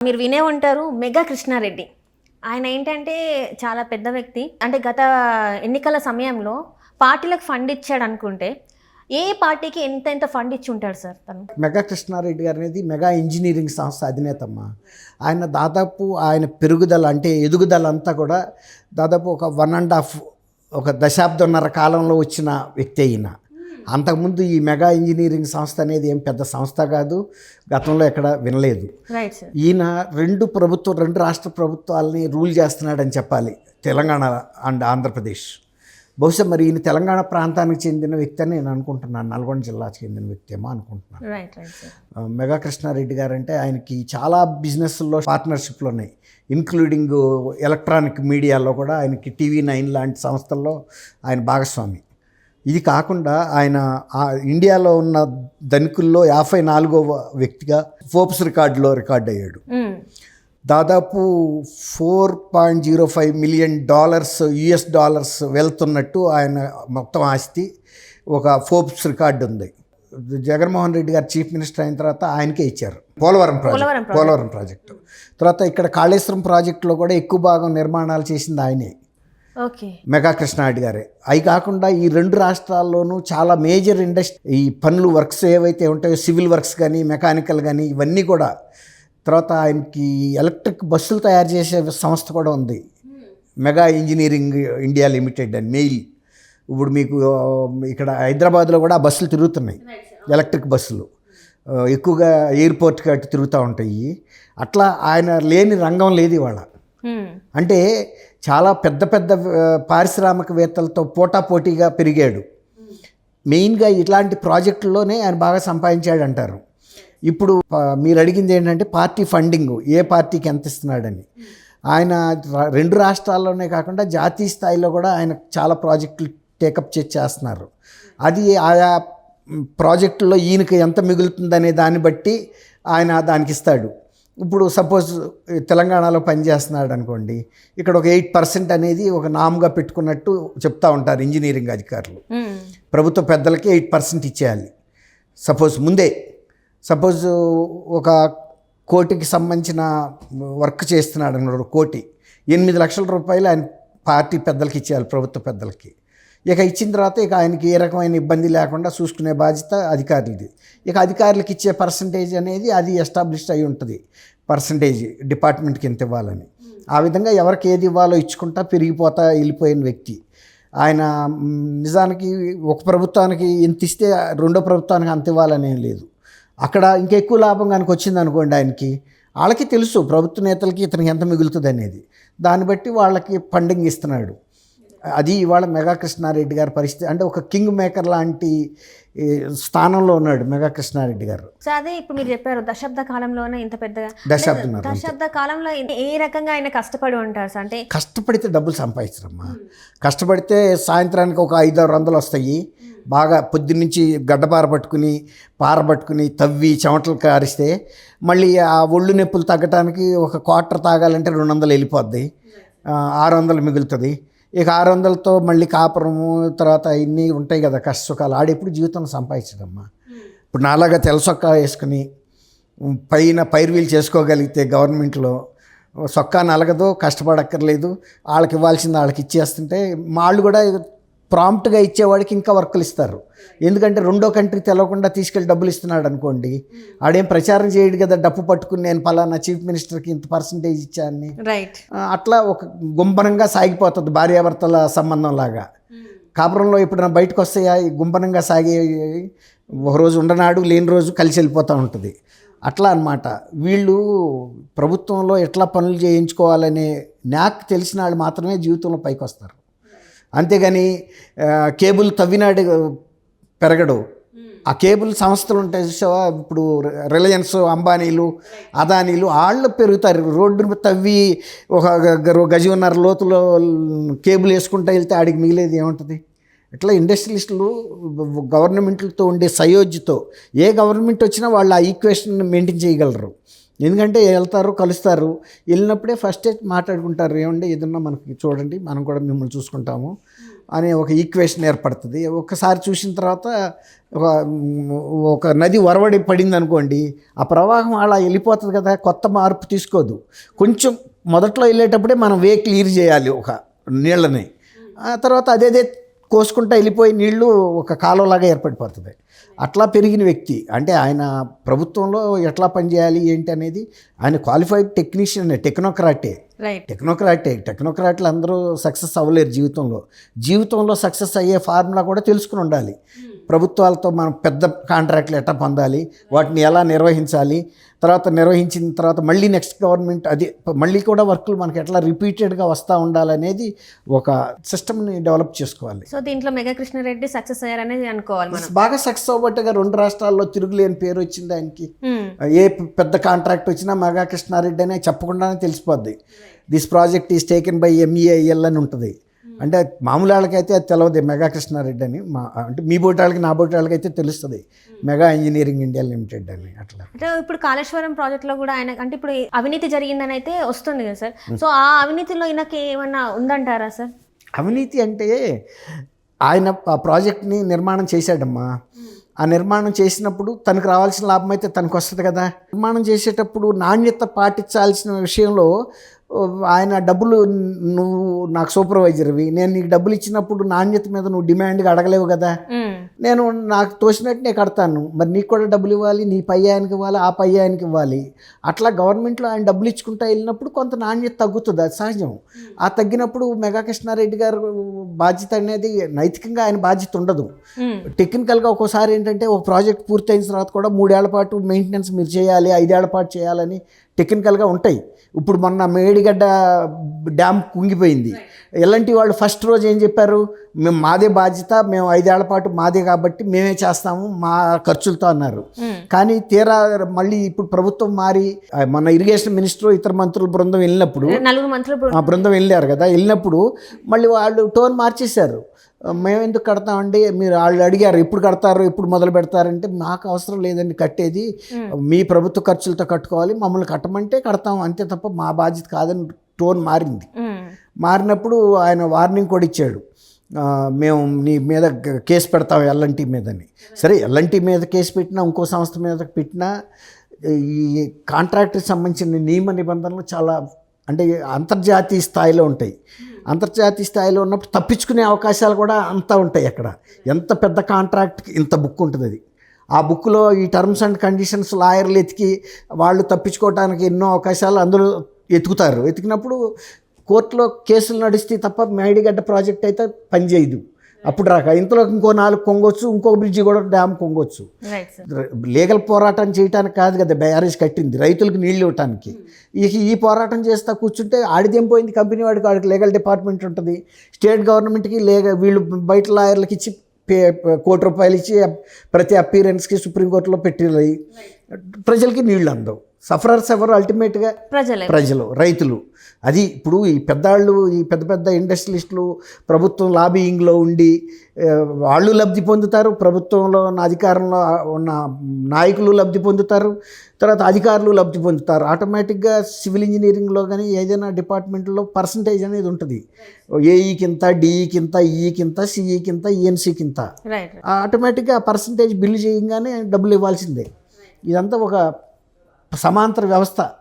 మీరు వినే ఉంటారు మెగా కృష్ణారెడ్డి. ఆయన ఏంటంటే చాలా పెద్ద వ్యక్తి. అంటే గత ఎన్నికల సమయంలో పార్టీలకు ఫండ్ ఇచ్చాడు అనుకుంటే, ఏ పార్టీకి ఎంత ఫండ్ ఇచ్చి ఉంటాడు సార్ తను? మెగా కృష్ణారెడ్డి గారు అనేది మెగా ఇంజనీరింగ్ సంస్థ అధినేతమ్మ. ఆయన దాదాపు ఆయన పెరుగుదల అంటే ఎదుగుదల అంతా కూడా దాదాపు ఒక 1.5 ఒక దశాబ్దంన్నర కాలంలో వచ్చిన వ్యక్తి అయిన. అంతకుముందు ఈ మెగా ఇంజనీరింగ్ సంస్థ అనేది ఏం పెద్ద సంస్థ కాదు, గతంలో ఎక్కడ వినలేదు. ఈయన రెండు రాష్ట్ర ప్రభుత్వాలని రూల్ చేస్తున్నాడని చెప్పాలి, తెలంగాణ అండ్ ఆంధ్రప్రదేశ్. బహుశా మరి ఈయన తెలంగాణ ప్రాంతానికి చెందిన వ్యక్తి అని నేను అనుకుంటున్నాను, నల్గొండ జిల్లాకు చెందిన వ్యక్తి ఏమో అనుకుంటున్నాను. మెగా కృష్ణారెడ్డి గారు అంటే ఆయనకి చాలా బిజినెస్లో పార్ట్నర్షిప్లు ఉన్నాయి, ఇన్క్లూడింగ్ ఎలక్ట్రానిక్ మీడియాలో కూడా ఆయనకి TV9 లాంటి సంస్థల్లో ఆయన భాగస్వామి. ఇది కాకుండా ఆయన ఇండియాలో ఉన్న ధనికుల్లో 54వ వ్యక్తిగా ఫోర్బ్స్ రికార్డులో రికార్డ్ అయ్యాడు. దాదాపు $4.05 మిలియన్ US డాలర్స్ వెళ్తున్నట్టు ఆయన మొత్తం ఆస్తి ఒక ఫోర్బ్స్ రికార్డు ఉంది. జగన్మోహన్ రెడ్డి గారు చీఫ్ మినిస్టర్ అయిన తర్వాత ఆయనకే ఇచ్చారు పోలవరం ప్రాజెక్టు. తర్వాత ఇక్కడ కాళేశ్వరం ప్రాజెక్టులో కూడా ఎక్కువ భాగం నిర్మాణాలు చేసింది ఆయనే, మెగా కృష్ణారెడ్డి గారే. అవి కాకుండా ఈ రెండు రాష్ట్రాల్లోనూ చాలా మేజర్ ఈ పనులు వర్క్స్ ఏవైతే ఉంటాయో, సివిల్ వర్క్స్ కానీ మెకానికల్ కానీ ఇవన్నీ కూడా. తర్వాత ఆయనకి ఎలక్ట్రిక్ బస్సులు తయారు చేసే సంస్థ కూడా ఉంది, మెగా ఇంజనీరింగ్ ఇండియా లిమిటెడ్ అని మెయిల్. ఇప్పుడు మీకు ఇక్కడ హైదరాబాద్లో కూడా ఆ బస్సులు తిరుగుతున్నాయి, ఎలక్ట్రిక్ బస్సులు ఎక్కువగా ఎయిర్పోర్ట్కి అటు తిరుగుతూ ఉంటాయి. అట్లా ఆయన లేని రంగం లేదు ఇవాళ. అంటే చాలా పెద్ద పారిశ్రామికవేత్తలతో పోటాపోటీగా పెరిగాడు. మెయిన్గా ఇట్లాంటి ప్రాజెక్టుల్లోనే ఆయన బాగా సంపాదించాడు అంటారు. ఇప్పుడు మీరు అడిగింది ఏంటంటే పార్టీ ఫండింగ్ ఏ పార్టీకి ఎంత ఇస్తున్నాడని. ఆయన రెండు రాష్ట్రాల్లోనే కాకుండా జాతీయ స్థాయిలో కూడా ఆయన చాలా ప్రాజెక్టులు టేకప్ చేస్తున్నారు. అది ఆయా ప్రాజెక్టుల్లో ఈయనకి ఎంత మిగులుతుందనే దాన్ని బట్టి ఆయన దానికి ఇస్తాడు. ఇప్పుడు సపోజ్ తెలంగాణలో పనిచేస్తున్నాడు అనుకోండి, ఇక్కడ ఒక 8% అనేది ఒక నామ్గా పెట్టుకున్నట్టు చెప్తా ఉంటారు ఇంజనీరింగ్ అధికారులు. ప్రభుత్వ పెద్దలకి 8% ఇచ్చేయాలి. సపోజ్ ఒక కోటికి సంబంధించిన వర్క్ చేస్తున్నాడు అన్నాడు, 8 లక్షల రూపాయలు ఆయన పార్టీ పెద్దలకి ఇచ్చేయాలి, ప్రభుత్వ పెద్దలకి. ఇక ఇచ్చిన తర్వాత ఇక ఆయనకి ఏ రకమైన ఇబ్బంది లేకుండా చూసుకునే బాధ్యత అధికారులది. ఇక అధికారులకు ఇచ్చే పర్సంటేజ్ అనేది అది ఎస్టాబ్లిష్డ్ అయి ఉంటుంది, పర్సంటేజ్ డిపార్ట్మెంట్కి ఎంత ఇవ్వాలని. ఆ విధంగా ఎవరికి ఏది ఇవ్వాలో ఇచ్చుకుంటా పెరిగిపోతా వెళ్ళిపోయిన వ్యక్తి ఆయన. నిజానికి ఒక ప్రభుత్వానికి ఎంత ఇస్తే రెండో ప్రభుత్వానికి అంత ఇవ్వాలనేం లేదు. అక్కడ ఇంకెక్కువ లాభం కనుక వచ్చింది అనుకోండి ఆయనకి, వాళ్ళకి తెలుసు ప్రభుత్వ నేతలకి ఇతనికి ఎంత మిగులుతుంది అనేది, దాన్ని బట్టి వాళ్ళకి ఫండింగ్ ఇస్తున్నాడు. అది ఇవాళ మెగా కృష్ణారెడ్డి గారి పరిస్థితి. అంటే ఒక కింగ్ మేకర్ లాంటి స్థానంలో ఉన్నాడు మెగా కృష్ణారెడ్డి గారు. సో అదే ఇప్పుడు మీరు చెప్పారు దశాబ్ద కాలంలోనే ఇంత పెద్దగా, దశాబ్ద కాలంలో ఏ రకంగా ఆయన కష్టపడి ఉంటారు సార్? అంటే కష్టపడితే డబ్బులు సంపాదించరమ్మా. కష్టపడితే సాయంత్రానికి ఒక 500-600 వస్తాయి. బాగా పొద్దున్నుంచి గడ్డపార పట్టుకుని తవ్వి చెమటలు కారిస్తే మళ్ళీ ఆ ఒళ్ళు నొప్పులు తగ్గటానికి ఒక క్వార్టర్ తాగాలంటే 200 వెళ్ళిపోద్ది, 600 మిగులుతుంది. ఇక 600తో మళ్ళీ కాపురము తర్వాత ఇన్ని ఉంటాయి కదా కష్టసుఖాలు. ఆడెప్పుడు జీవితం సంపాదించడమ్మా. ఇప్పుడు నాలాగా తెల్లసొక్కా వేసుకుని పైన పైరువీలు చేసుకోగలిగితే గవర్నమెంట్లో సొక్కా నలగదు, కష్టపడక్కర్లేదు, వాళ్ళకి ఇవ్వాల్సింది వాళ్ళకి ఇచ్చేస్తుంటే వాళ్ళు కూడా ప్రాంప్ట్గా ఇచ్చేవాడికి ఇంకా వర్కులు ఇస్తారు. ఎందుకంటే రెండో కంట్రీ తెలవకుండా తీసుకెళ్ళి డబ్బులు ఇస్తున్నాడు అనుకోండి, ఆడేం ప్రచారం చేయడు కదా డప్పు పట్టుకుని నేను పలానా చీఫ్ మినిస్టర్కి ఇంత పర్సంటేజ్ ఇచ్చాను. అట్లా ఒక గుంపనంగా సాగిపోతుంది భార్యాభర్తల సంబంధం లాగా. కాపురంలో ఎప్పుడైనా బయటకు వస్తాయా గుంపనంగా సాగే, ఒకరోజు ఉండనాడు లేని రోజు కలిసి వెళ్ళిపోతూ ఉంటుంది. అట్లా అన్నమాట. వీళ్ళు ప్రభుత్వంలో ఎట్లా పనులు చేయించుకోవాలనే న్యాక్ తెలిసిన వాళ్ళు మాత్రమే జీవితంలో పైకి వస్తారు. అంతేగాని కేబుల్ తవ్వినాడు పెరగడు. ఆ కేబుల్ సంస్థలు ఉంటాయి చూసావా, ఇప్పుడు రిలయన్స్, అంబానీలు, అదానీలు, వాళ్ళు పెరుగుతారు. రోడ్డు తవ్వి ఒక 1.5 గజం లోతులో కేబుల్ వేసుకుంటూ వెళ్తే ఆడికి మిగిలేది ఏముంటుంది? ఇట్లా ఇండస్ట్రియలిస్టులు గవర్నమెంట్లతో ఉండే సయోధ్యతో ఏ గవర్నమెంట్ వచ్చినా వాళ్ళు ఆ ఈక్వేషన్ మెయింటైన్ చేయగలరు. ఎందుకంటే వెళ్తారు, కలుస్తారు, వెళ్ళినప్పుడే ఫస్ట్ మాట్లాడుకుంటారు, ఏమంటే ఏదన్నా మనకి చూడండి మనం కూడా మిమ్మల్ని చూసుకుంటాము, అనే ఒక ఈక్వేషన్ ఏర్పడుతుంది. ఒక్కసారి చూసిన తర్వాత ఒక నది ఒరవడి పడింది అనుకోండి, ఆ ప్రవాహం అలా వెళ్ళిపోతుంది కదా, కొత్త మార్పు తీసుకోదు. కొంచెం మొదట్లో వెళ్ళేటప్పుడే మనం వే క్లియర్ చేయాలి ఒక నీళ్ళని, ఆ తర్వాత అదేదే కోసుకుంటా వెళ్ళిపోయి నీళ్లు ఒక కాలువలాగా ఏర్పడిపోతుంది. అట్లా పెరిగిన వ్యక్తి అంటే ఆయన ప్రభుత్వంలో ఎట్లా పనిచేయాలి ఏంటి అనేది ఆయన క్వాలిఫైడ్ టెక్నీషియన్, టెక్నోక్రాటే. టెక్నోక్రాట్లు అందరూ సక్సెస్ అవ్వలేరు జీవితంలో సక్సెస్ అయ్యే ఫార్ములా కూడా తెలుసుకుని ఉండాలి. ప్రభుత్వాలతో మనం పెద్ద కాంట్రాక్ట్లు ఎట్లా పొందాలి, వాటిని ఎలా నిర్వహించాలి, తర్వాత నిర్వహించిన తర్వాత మళ్ళీ నెక్స్ట్ గవర్నమెంట్ అది మళ్ళీ కూడా వర్కులు మనకి ఎట్లా రిపీటెడ్గా వస్తూ ఉండాలనేది ఒక సిస్టమ్ని డెవలప్ చేసుకోవాలి. సో దీంట్లో మెగా కృష్ణారెడ్డి సక్సెస్ అయ్యారనేది అనుకోవాలి మనం. బాగా సక్సెస్ అవ్వబట్టగా 2 రాష్ట్రాల్లో తిరుగులేని పేరు వచ్చింది ఆయనకి. ఏ పెద్ద కాంట్రాక్ట్ వచ్చినా మెగా కృష్ణారెడ్డి అనే చెప్పకుండానే తెలిసిపోద్ది. This project is taken by MEIL అని ఉంటుంది. అంటే మామూలు వాళ్ళకైతే అది తెలియదు మెగా కృష్ణారెడ్డి అని, అంటే మీ బోటి వాళ్ళకి నా బోటి వాళ్ళకి అయితే తెలుస్తుంది మెగా ఇంజనీరింగ్ ఇండియా లిమిటెడ్ అని. అట్లా అంటే ఇప్పుడు కాళేశ్వరం ప్రాజెక్ట్లో కూడా ఆయన అంటే ఇప్పుడు అవినీతి జరిగిందని అయితే వస్తుంది కదా సార్. సో ఆ అవినీతిలో ఈయనకి ఏమన్నా ఉందంటారా సార్? అవినీతి అంటే ఆయన ఆ ప్రాజెక్ట్ని నిర్మాణం చేశాడమ్మా. ఆ నిర్మాణం చేసినప్పుడు తనకు రావాల్సిన లాభం అయితే తనకు వస్తుంది కదా. నిర్మాణం చేసేటప్పుడు నాణ్యత పాటించాల్సిన విషయంలో ఆయన డబ్బులు, నువ్వు నాకు సూపర్వైజర్వి, నేను నీకు డబ్బులు ఇచ్చినప్పుడు నాణ్యత మీద నువ్వు డిమాండ్గా అడగలేవు కదా. నేను నాకు తోచినట్టు నేను కడతాను, మరి నీకు కూడా డబ్బులు ఇవ్వాలి, నీ పై ఆయనకి ఇవ్వాలి, ఆ పై ఆయనకి ఇవ్వాలి. అట్లా గవర్నమెంట్లో ఆయన డబ్బులు ఇచ్చుకుంటా వెళ్ళినప్పుడు కొంత నాణ్యత తగ్గుతుంది, అది సహజం. ఆ తగ్గినప్పుడు మెగా కృష్ణారెడ్డి గారు బాధ్యత అనేది నైతికంగా ఆయన బాధ్యత ఉండదు. టెక్నికల్గా ఒక్కోసారి ఏంటంటే ఒక ప్రాజెక్ట్ పూర్తయిన తర్వాత కూడా 3 ఏళ్ల పాటు మెయింటెనెన్స్ మీరు చేయాలి, 5 ఏళ్ల పాటు చేయాలని టెక్నికల్గా ఉంటాయి. ఇప్పుడు మొన్న మేడిగడ్డ డ్యామ్ కుంగిపోయింది. ఎలాంటి వాళ్ళు ఫస్ట్ రోజు ఏం చెప్పారు, మేము మాదే బాధ్యత, మేము 5 ఏళ్ల పాటు మాదే కాబట్టి మేమే చేస్తాము మా ఖర్చులతో అన్నారు. కానీ తీరా మళ్ళీ ఇప్పుడు ప్రభుత్వం మారి మన ఇరిగేషన్ మినిస్టర్ ఇతర మంత్రుల బృందం వెళ్ళినప్పుడు, 4 మంత్రులు ఆ బృందం వెళ్ళారు కదా, వెళ్ళినప్పుడు మళ్ళీ వాళ్ళు టోన్ మార్చేశారు. మేము ఎందుకు కడతామండి, మీరు వాళ్ళు అడిగారు ఎప్పుడు కడతారు, ఎప్పుడు మొదలు పెడతారంటే మాకు అవసరం లేదండి కట్టేది, మీ ప్రభుత్వ ఖర్చులతో కట్టుకోవాలి, మమ్మల్ని కట్టమంటే కడతాం అంతే తప్ప మా బాధ్యత కాదని టోన్ మారింది. మారినప్పుడు ఆయన వార్నింగ్ కూడా ఇచ్చాడు, మేము నీ మీద కేసు పెడతాం L&T మీదని. సరే L&T మీద కేసు పెట్టినా ఇంకో సంస్థ మీద పెట్టినా ఈ కాంట్రాక్ట్కి సంబంధించిన నియమ నిబంధనలు చాలా అంటే అంతర్జాతీయ స్థాయిలో ఉంటాయి. అంతర్జాతీయ స్థాయిలో ఉన్నప్పుడు తప్పించుకునే అవకాశాలు కూడా అంతా ఉంటాయి. అక్కడ ఎంత పెద్ద కాంట్రాక్ట్కి ఇంత బుక్ ఉంటుంది, అది ఆ బుక్లో ఈ టర్మ్స్ అండ్ కండిషన్స్ లాయర్లు ఎతికి వాళ్ళు తప్పించుకోవడానికి ఎన్నో అవకాశాలు అందులో ఎతుకుతారు. ఎతికినప్పుడు కోర్టులో కేసులు నడిస్తే తప్ప మేడిగడ్డ ప్రాజెక్ట్ అయితే పనిచేయదు. అప్పుడు రాక ఇంతలో ఇంకో 4 కొంగొచ్చు, ఇంకో బ్రిడ్జి కూడా డ్యామ్ కొంగొచ్చు. లీగల్ పోరాటం చేయడానికి కాదు కదా బ్యారేజ్ కట్టింది, రైతులకు నీళ్ళు ఇవ్వటానికి. ఈ పోరాటం చేస్తా కూర్చుంటే ఆడిదేం పోయింది, కంపెనీ వాడికి లీగల్ డిపార్ట్మెంట్ ఉంటుంది, స్టేట్ గవర్నమెంట్కి వీళ్ళు బయట లాయర్లకి ఇచ్చి ₹1 కోటి ఇచ్చి ప్రతి అపీరెన్స్కి సుప్రీంకోర్టులో పెట్టినాయి. ప్రజలకి నీళ్ళు అందవు. సఫరర్స్ ఎవరు అల్టిమేట్గా ప్రజలు, రైతులు. అది ఇప్పుడు ఈ పెద్దాళ్ళు, ఈ పెద్ద పెద్ద ఇండస్ట్రియలిస్టులు ప్రభుత్వం లాబీయింగ్లో ఉండి వాళ్ళు లబ్ధి పొందుతారు, ప్రభుత్వంలో ఉన్న అధికారంలో ఉన్న నాయకులు లబ్ధి పొందుతారు, తర్వాత అధికారులు లబ్ధి పొందుతారు. ఆటోమేటిక్గా సివిల్ ఇంజనీరింగ్లో కానీ ఏదైనా డిపార్ట్మెంట్లో పర్సంటేజ్ అనేది ఉంటుంది. ఏఈకింత, డిఈకింత, ఈకింత, సిఈకింత, ఈఎన్సీకింత. ఆటోమేటిక్గా ఆ పర్సంటేజ్ బిల్లు చేయగానే డబ్బులు ఇవ్వాల్సిందే. ఇదంతా ఒక సమాంతర వ్యవస్థ.